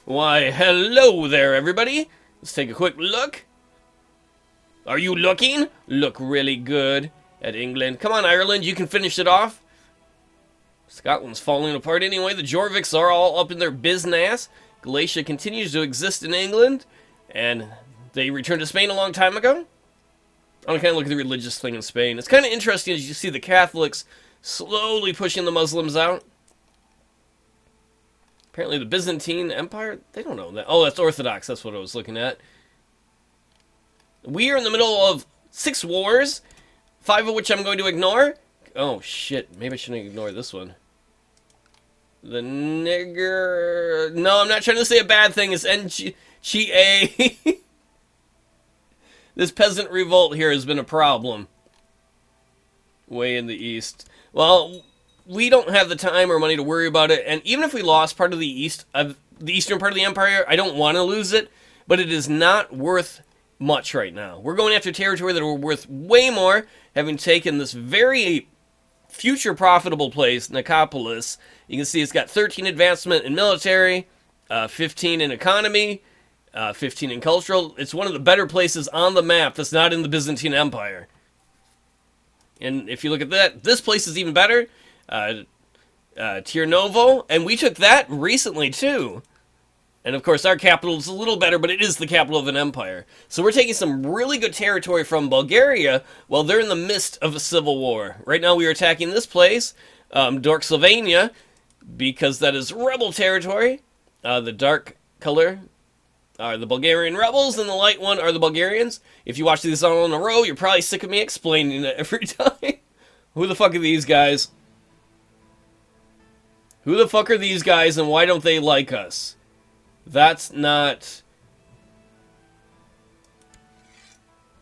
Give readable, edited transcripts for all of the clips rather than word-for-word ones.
Why, hello there, everybody. Let's take a quick look. Are you looking? Look really good at England. Come on, Ireland, you can finish it off. Scotland's falling apart anyway. The Jorviks are all up in their business. Galatia continues to exist in England, and they returned to Spain a long time ago. I want to kind of look at the religious thing in Spain. It's kind of interesting as you see the Catholics slowly pushing the Muslims out. Apparently the Byzantine Empire, they don't know that. Oh, that's Orthodox. That's what I was looking at. We are in the middle of 6 wars, 5 of which I'm going to ignore. Oh, shit. Maybe I shouldn't ignore this one. The nigger... No, I'm not trying to say a bad thing. It's NGA. This peasant revolt here has been a problem. Way in the east. Well, we don't have the time or money to worry about it. And even if we lost part of the eastern part of the empire, I don't want to lose it. But it is not worth much right now. We're going after territory that are worth way more, having taken this very future profitable place, Dicktopolous. You can see it's got 13 advancement in military, 15 in economy, 15 in cultural. It's one of the better places on the map that's not in the Byzantine Empire. And if you look at that, this place is even better. Tirnovo, and we took that recently too. And of course our capital is a little better, but it is the capital of an empire. So we're taking some really good territory from Bulgaria while they're in the midst of a civil war. Right now we are attacking this place, Dorksylvania, because that is rebel territory. The dark color are the Bulgarian rebels, and the light one are the Bulgarians. If you watch these all in a row, you're probably sick of me explaining it every time. Who the fuck are these guys? Who the fuck are these guys, and why don't they like us? That's not...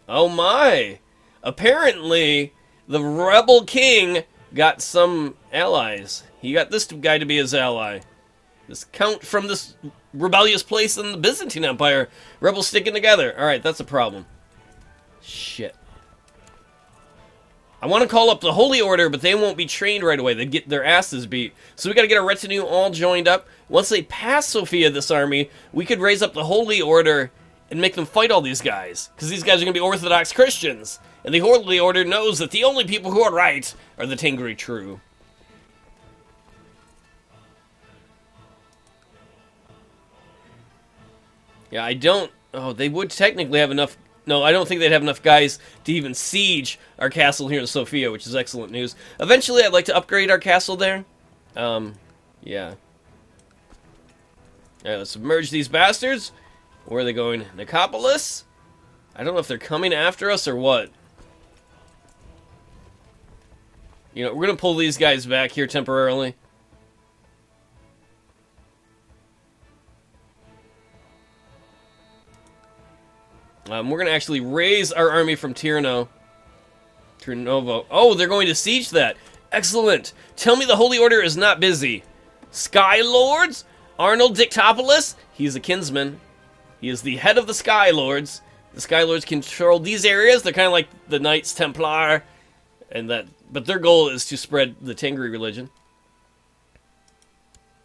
Oh my! Apparently, the rebel king got some allies. He got this guy to be his ally. This count from this rebellious place in the Byzantine Empire. Rebels sticking together. Alright, that's a problem. Shit. I want to call up the Holy Order, but they won't be trained right away. They'd get their asses beat. So we got to get our retinue all joined up. Once they pass Sofia, this army, we could raise up the Holy Order and make them fight all these guys. Because these guys are going to be Orthodox Christians. And the Holy Order knows that the only people who are right are the Tengri true. Yeah, I don't... Oh, they would technically have enough... No, I don't think they'd have enough guys to even siege our castle here in Sofia, which is excellent news. Eventually, I'd like to upgrade our castle there. Yeah. Alright, let's submerge these bastards. Where are they going? Dicktopolous? I don't know if they're coming after us or what. You know, we're going to pull these guys back here temporarily. We're going to actually raise our army from Tirnovo. Oh, they're going to siege that. Excellent. Tell me the Holy Order is not busy. Sky Lords? Arnold Dicktopolous? He's a kinsman. He is the head of the Sky Lords. The Sky Lords control these areas. They're kind of like the Knights Templar. But their goal is to spread the Tengri religion.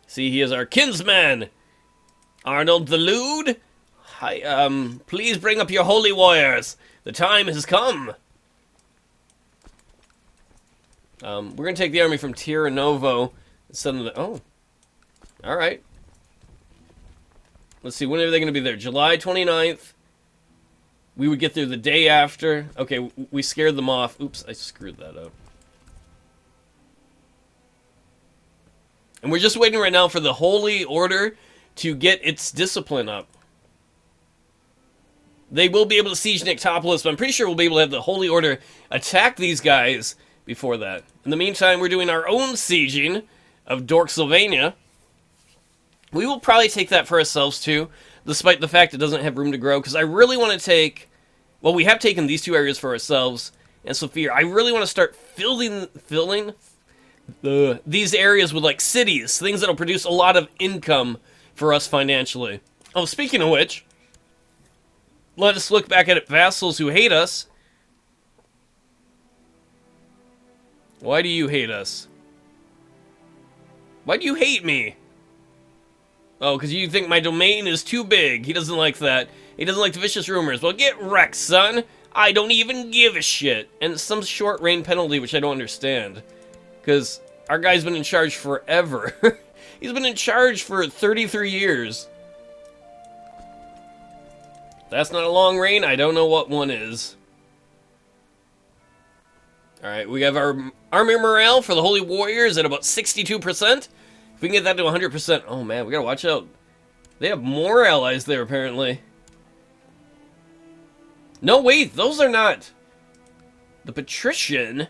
See, he is our kinsman. Arnold the Lewd? Hi, please bring up your holy warriors. The time has come. We're going to take the army from Tirnovo and send them to... Oh. Alright. Let's see, when are they going to be there? July 29th. We would get there the day after. Okay, we scared them off. Oops, I screwed that up. And we're just waiting right now for the Holy Order to get its discipline up. They will be able to siege Dicktopolous, but I'm pretty sure we'll be able to have the Holy Order attack these guys before that. In the meantime, we're doing our own sieging of Dorksylvania. We will probably take that for ourselves too, despite the fact it doesn't have room to grow, because I really want to take... Well, we have taken these 2 areas for ourselves and Sofia. I really want to start filling these areas with, like, cities, things that'll produce a lot of income for us financially. Oh, speaking of which... Let us look back at vassals who hate us. Why do you hate us? Why do you hate me? Oh, because you think my domain is too big. He doesn't like that. He doesn't like the vicious rumors. Well, get wrecked, son. I don't even give a shit. And some short reign penalty, which I don't understand. Because our guy's been in charge forever. He's been in charge for 33 years. That's not a long reign. I don't know what one is. Alright, we have our army morale for the Holy Warriors at about 62%. If we can get that to 100%, oh man, we gotta watch out. They have more allies there, apparently. No, wait, those are not. The Patrician.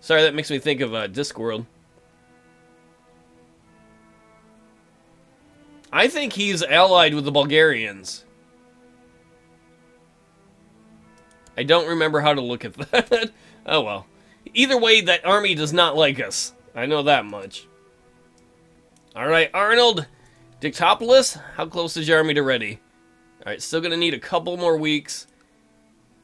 Sorry, that makes me think of Discworld. I think he's allied with the Bulgarians. I don't remember how to look at that. Oh well. Either way, that army does not like us. I know that much. Alright, Arnold. Dicktopolous, how close is your army to ready? Alright, still gonna need a couple more weeks.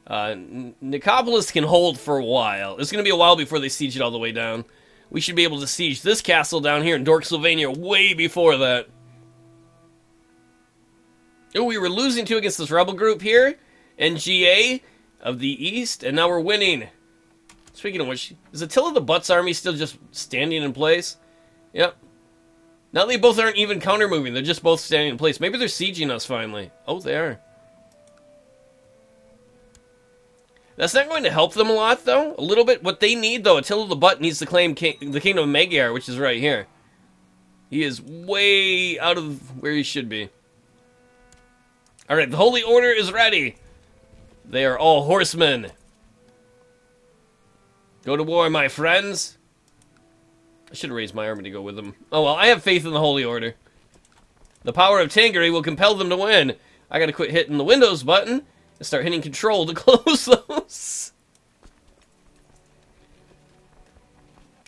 Nicopolis can hold for a while. It's gonna be a while before they siege it all the way down. We should be able to siege this castle down here in Dorksylvania way before that. Oh, we were losing to against this rebel group here. NGA of the East, and now we're winning. Speaking of which, is Attila the Butt's army still just standing in place? Yep. Now they both aren't even counter-moving. They're just both standing in place. Maybe they're sieging us finally. Oh, they are. That's not going to help them a lot, though. A little bit. What they need, though, Attila the Butt needs to claim the kingdom of Magyar, which is right here. He is way out of where he should be. Alright, the Holy Order is ready. They are all horsemen. Go to war, my friends. I should have raised my army to go with them. Oh well, I have faith in the Holy Order. The power of Tangeray will compel them to win. I gotta quit hitting the Windows button and start hitting Control to close those.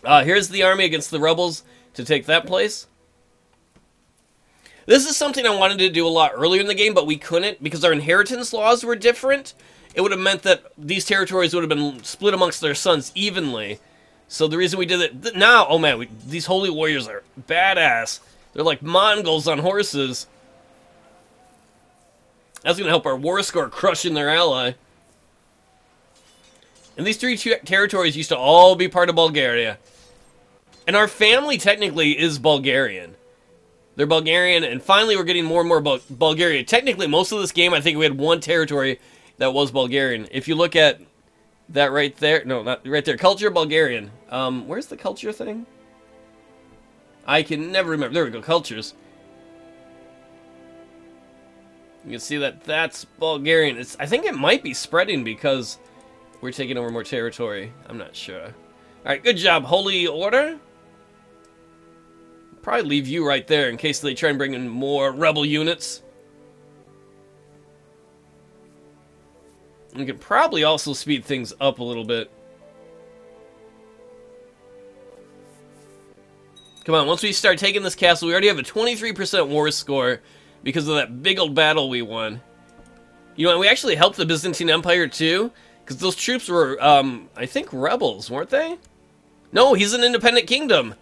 Here's the army against the rebels to take that place. This is something I wanted to do a lot earlier in the game, but we couldn't because our inheritance laws were different. It would have meant that these territories would have been split amongst their sons evenly. So the reason we did it now, oh man, these holy warriors are badass. They're like Mongols on horses. That's going to help our war score crushing their ally. And these three territories used to all be part of Bulgaria. And our family technically is Bulgarian. They're Bulgarian, and finally we're getting more and more Bulgaria. Technically, most of this game, I think we had one territory that was Bulgarian. If you look at that right there, no, not right there, culture Bulgarian. Where's the culture thing? I can never remember. There we go, cultures. You can see that that's Bulgarian. I think it might be spreading because we're taking over more territory. I'm not sure. All right, good job, Holy Order. Probably leave you right there in case they try and bring in more rebel units. We could probably also speed things up a little bit. Come on, once we start taking this castle, we already have a 23% war score because of that big old battle we won. You know, and we actually helped the Byzantine Empire too, because those troops were, I think, rebels, weren't they? No, he's an independent kingdom.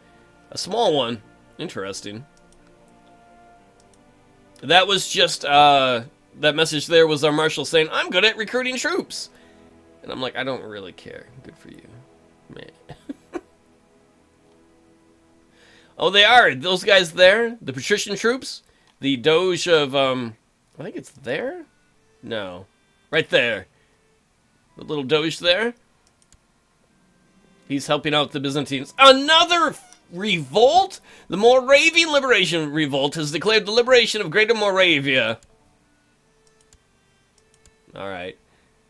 A small one. Interesting. That was just, that message there was our marshal saying, I'm good at recruiting troops. And I'm like, I don't really care. Good for you. Man. Oh, they are. Those guys there, the patrician troops, the Doge of, I think it's there? No. Right there. The little Doge there. He's helping out the Byzantines. Another revolt? The Moravian Liberation Revolt has declared the liberation of Greater Moravia. Alright.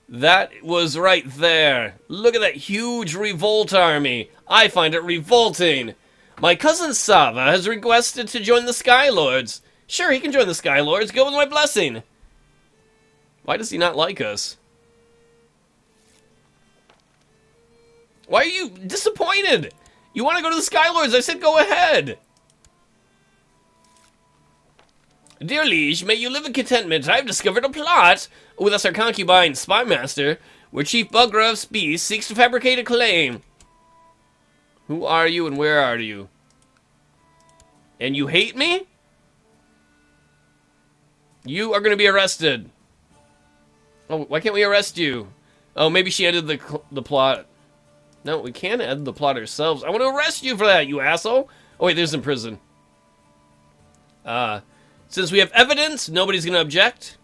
That was right there. Look at that huge revolt army. I find it revolting. My cousin Sava has requested to join the Skylords. Sure, he can join the Skylords. Go with my blessing. Why does he not like us? Why are you disappointed? You want to go to the Skylords? I said go ahead. Dear liege, may you live in contentment. I have discovered a plot with us, our concubine, Spymaster, where Chief Bugra of Speece seeks to fabricate a claim. Who are you and where are you? And you hate me? You are going to be arrested. Oh, why can't we arrest you? Oh, maybe she ended the plot. No, we can't end the plot ourselves. I want to arrest you for that, you asshole. Oh, wait, there's in prison. Since we have evidence, nobody's going to object.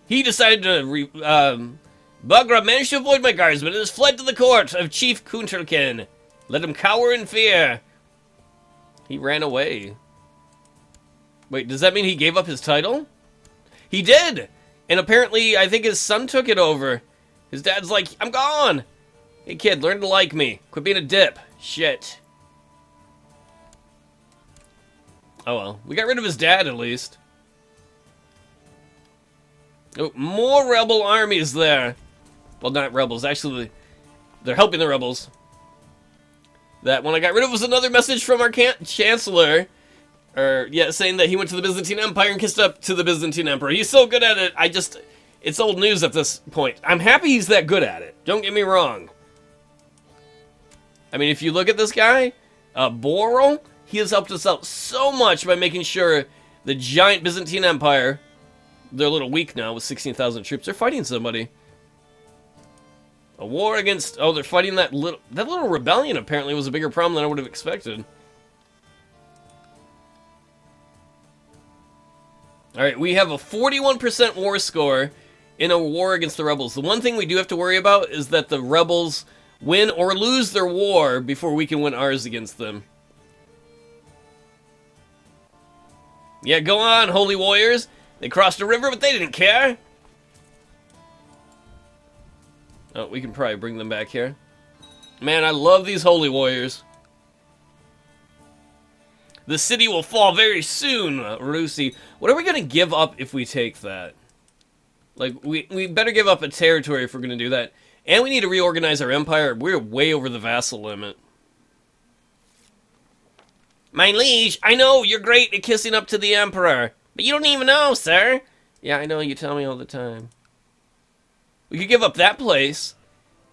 He decided to... Bagra managed to avoid my guardsmen and has fled to the court of Chief Kunterkin. Let him cower in fear. He ran away. Wait, does that mean he gave up his title? He did! And apparently, I think his son took it over. His dad's like, I'm gone! Hey kid, learn to like me. Quit being a dip. Shit. Oh well, we got rid of his dad at least. Oh, more rebel armies there. Well, not rebels, actually, they're helping the rebels. That one I got rid of was another message from our chancellor. Saying that he went to the Byzantine Empire and kissed up to the Byzantine Emperor. He's so good at it, it's old news at this point. I'm happy he's that good at it. Don't get me wrong. I mean, if you look at this guy, Boral, he has helped us out so much by making sure the giant Byzantine Empire, they're a little weak now with 16,000 troops, they're fighting somebody. A war against, they're fighting that little rebellion apparently was a bigger problem than I would have expected. Alright, we have a 41% war score in a war against the rebels. The one thing we do have to worry about is that the rebels win or lose their war before we can win ours against them. Yeah, go on, holy warriors. They crossed a river, but they didn't care. Oh, we can probably bring them back here. Man, I love these holy warriors. The city will fall very soon, Rusi. What are we going to give up if we take that? Like, we better give up a territory if we're going to do that. And we need to reorganize our empire. We're way over the vassal limit. My liege, I know you're great at kissing up to the emperor. But you don't even know, sir. Yeah, I know, you tell me all the time. We could give up that place,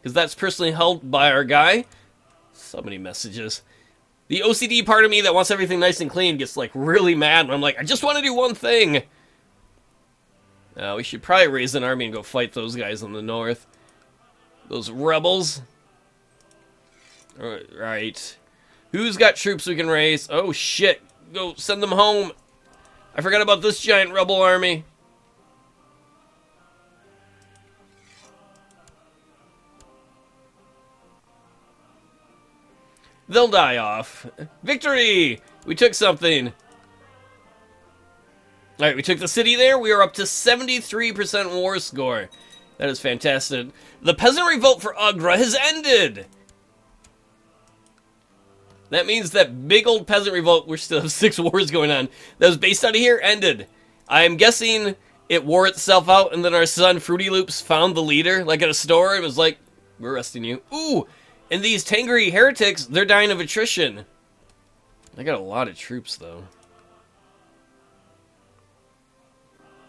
because that's personally held by our guy. So many messages. The OCD part of me that wants everything nice and clean gets, like, really mad. And I'm like, I just want to do one thing. We should probably raise an army and go fight those guys in the north. Those rebels. Alright. Who's got troops we can raise? Oh, shit. Go send them home. I forgot about this giant rebel army. They'll die off. Victory! We took something. Alright, we took the city there. We are up to 73% war score. That is fantastic. The peasant revolt for Agra has ended! That means that big old peasant revolt, we still have 6 wars going on, that was based out of here, ended. I'm guessing it wore itself out, and then our son, Fruity Loops, found the leader, like at a store, and was like, we're arresting you. Ooh! And these Tangri heretics, they're dying of attrition. I got a lot of troops, though.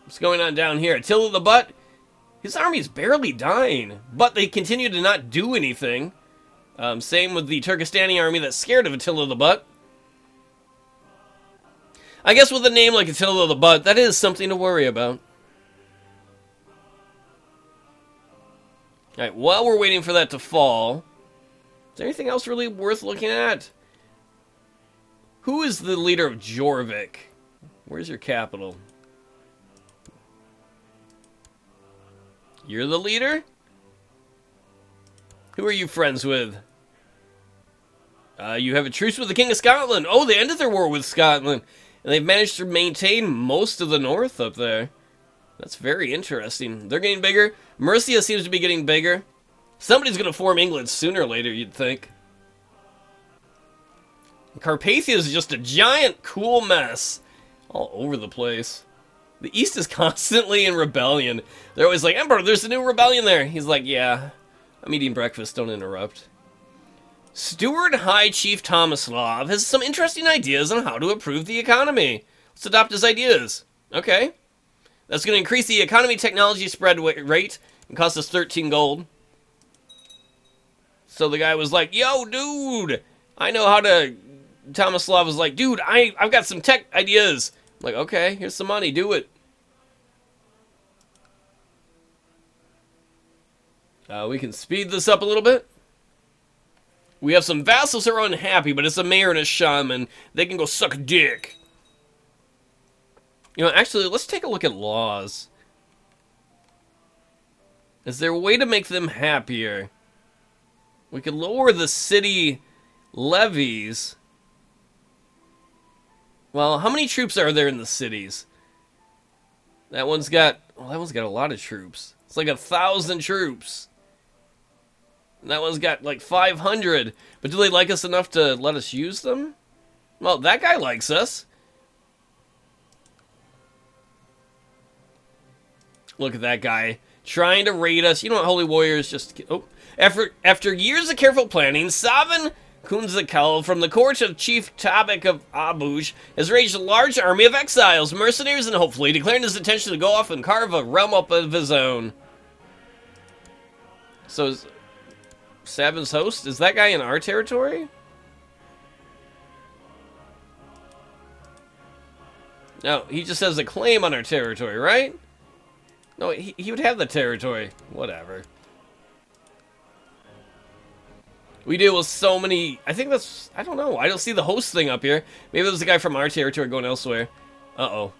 What's going on down here? Attila the Butt? His army's barely dying, but they continue to not do anything. Same with the Turkestani army that's scared of Attila the Butt. I guess with a name like Attila the Butt, that is something to worry about. Alright, while we're waiting for that to fall, is there anything else really worth looking at? Who is the leader of Jorvik? Where's your capital? You're the leader? Who are you friends with? You have a truce with the King of Scotland. Oh, they ended their war with Scotland. And they've managed to maintain most of the north up there. That's very interesting. They're getting bigger. Mercia seems to be getting bigger. Somebody's going to form England sooner or later, you'd think. Carpathia is just a giant, cool mess. All over the place. The East is constantly in rebellion. They're always like, Emperor, there's a new rebellion there. He's like, yeah, I'm eating breakfast, don't interrupt. Steward High Chief Tomislav has some interesting ideas on how to improve the economy. Let's adopt his ideas. Okay. That's going to increase the economy technology spread rate and cost us 13 gold. So the guy was like, yo, dude, I know how to... Tomislav was like, dude, I've got some tech ideas. Like, okay, here's some money, do it. We can speed this up a little bit. We have some vassals who are unhappy, but it's a mayor and a shaman. They can go suck a dick. You know, actually, let's take a look at laws. Is there a way to make them happier? We could lower the city levies. Well, how many troops are there in the cities? That one's got... Well, that one's got a lot of troops. It's like 1,000 troops. And that one's got like 500. But do they like us enough to let us use them? Well, that guy likes us. Look at that guy. Trying to raid us. You know what, Holy Warriors just... Oh. After years of careful planning, Savin Kunzakal from the court of Chief Tabak of Abuj has raised a large army of exiles, mercenaries, and hopefully declaring his intention to go off and carve a realm up of his own. So, Savin's host? Is that guy in our territory? No, he just has a claim on our territory, right? No, he would have the territory. Whatever. We deal with so many... I think that's... I don't know. I don't see the host thing up here. Maybe there's a guy from our territory going elsewhere. Uh-oh.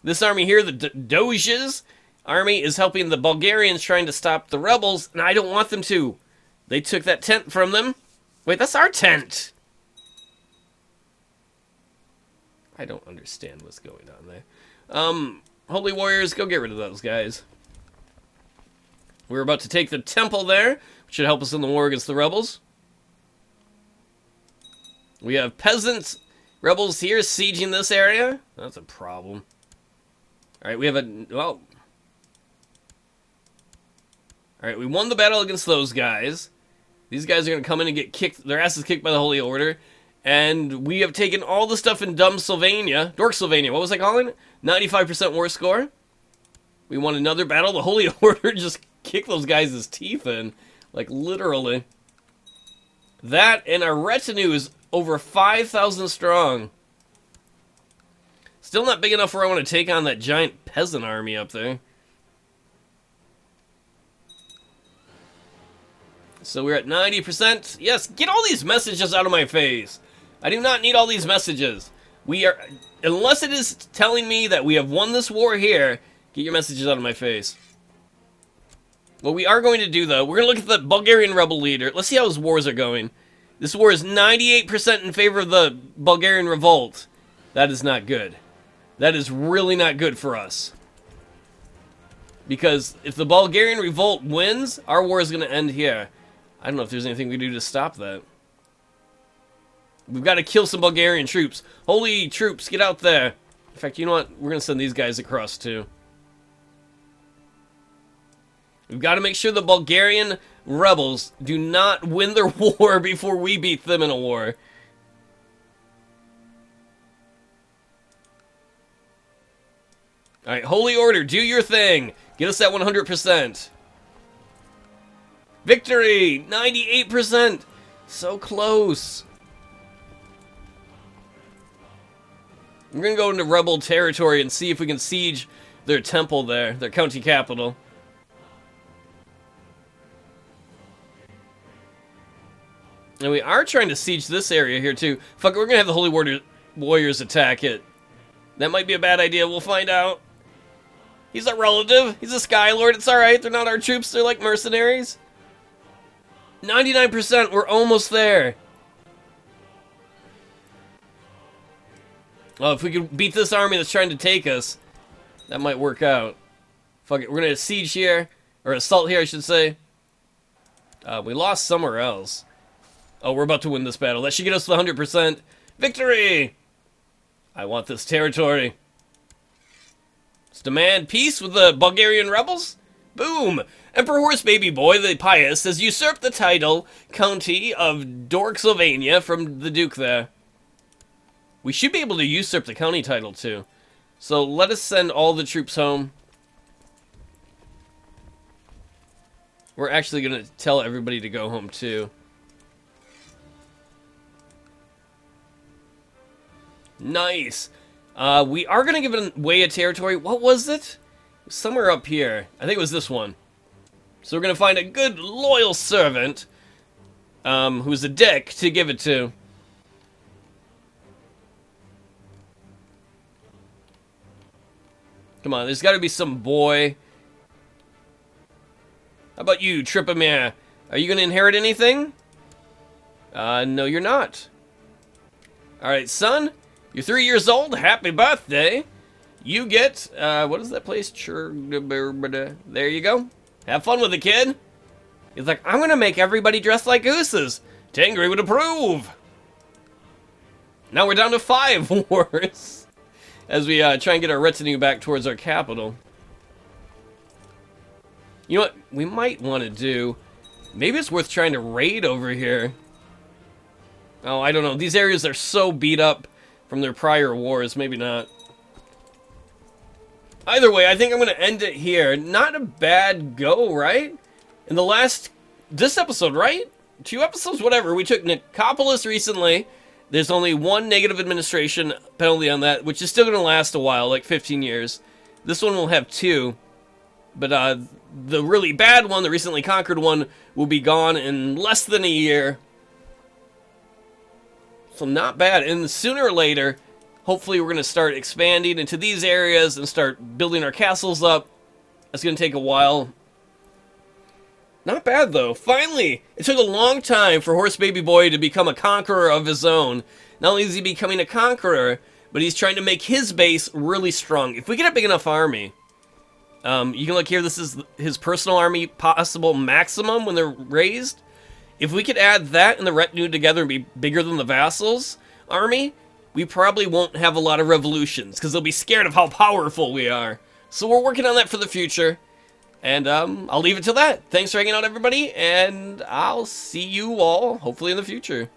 This army here, the Doges army, is helping the Bulgarians trying to stop the rebels, and I don't want them to. They took that tent from them. Wait, that's our tent! I don't understand what's going on there. Holy Warriors, go get rid of those guys. We're about to take the temple there, which should help us in the war against the rebels. We have peasants, rebels here sieging this area. That's a problem. Alright, we have a... Well... Alright, we won the battle against those guys. These guys are going to come in and get kicked, their asses kicked by the Holy Order. And we have taken all the stuff in Dork Sylvania. What was I calling it? 95% war score. We won another battle. The Holy Order just kicked those guys' teeth in. Like, literally. That, and our retinue is over 5,000 strong. Still not big enough where I want to take on that giant peasant army up there. So we're at 90%. Yes, get all these messages out of my face. I do not need all these messages. We are... Unless it is telling me that we have won this war here, get your messages out of my face. What we are going to do, though, we're going to look at the Bulgarian rebel leader. Let's see how his wars are going. This war is 98% in favor of the Bulgarian revolt. That is not good. That is really not good for us. Because if the Bulgarian revolt wins, our war is going to end here. I don't know if there's anything we can do to stop that. We've got to kill some Bulgarian troops. Holy troops, get out there. In fact, you know what? We're going to send these guys across, too. We've got to make sure the Bulgarian rebels do not win their war before we beat them in a war. Alright, Holy Order, do your thing. Get us that 100%. Victory! 98%! So close. We're going to go into rebel territory and see if we can siege their temple there, their county capital. And we are trying to siege this area here, too. Fuck it, we're going to have the Holy Warriors attack it. That might be a bad idea, we'll find out. He's a relative, he's a Sky Lord, it's alright, they're not our troops, they're like mercenaries. 99%, we're almost there. Oh, if we could beat this army that's trying to take us, that might work out. Fuck it, we're gonna siege here, or assault here, I should say. We lost somewhere else. Oh, we're about to win this battle. That should get us to 100%. Victory! I want this territory. Let's demand peace with the Bulgarian rebels. Boom! Emperor Horse Baby Boy the Pious has usurped the title, County of Dork Sylvania, from the Duke there. We should be able to usurp the county title, too. So let us send all the troops home. We're actually going to tell everybody to go home, too. Nice! We are going to give it away a territory. What was it? Somewhere up here. I think it was this one. So we're going to find a good, loyal servant, who's a dick, to give it to. Come on, there's got to be some boy. How about you, Tripamere? Are you going to inherit anything? No, you're not. Alright, son. You're 3 years old. Happy birthday. You get, what is that place? There you go. Have fun with it, kid. He's like, I'm going to make everybody dress like gooses. Tangri would approve. Now we're down to 5 wars. As we try and get our retinue back towards our capital. You know what we might want to do? Maybe it's worth trying to raid over here. Oh, I don't know. These areas are so beat up from their prior wars. Maybe not. Either way, I think I'm going to end it here. Not a bad go, right? In this episode, right? 2 episodes, whatever. We took Dicktopolous recently. There's only 1 negative administration penalty on that, which is still going to last a while, like 15 years. This one will have 2. But the really bad one, the recently conquered one, will be gone in less than a year. So not bad. And sooner or later, hopefully we're going to start expanding into these areas and start building our castles up. It's going to take a while. Not bad, though. Finally! It took a long time for Horse Baby Boy to become a conqueror of his own. Not only is he becoming a conqueror, but he's trying to make his base really strong. If we get a big enough army, you can look here, this is his personal army possible maximum when they're raised. If we could add that and the retinue together and be bigger than the vassals' army, we probably won't have a lot of revolutions, because they'll be scared of how powerful we are. So we're working on that for the future. And I'll leave it to that. Thanks for hanging out, everybody, and I'll see you all, hopefully, in the future.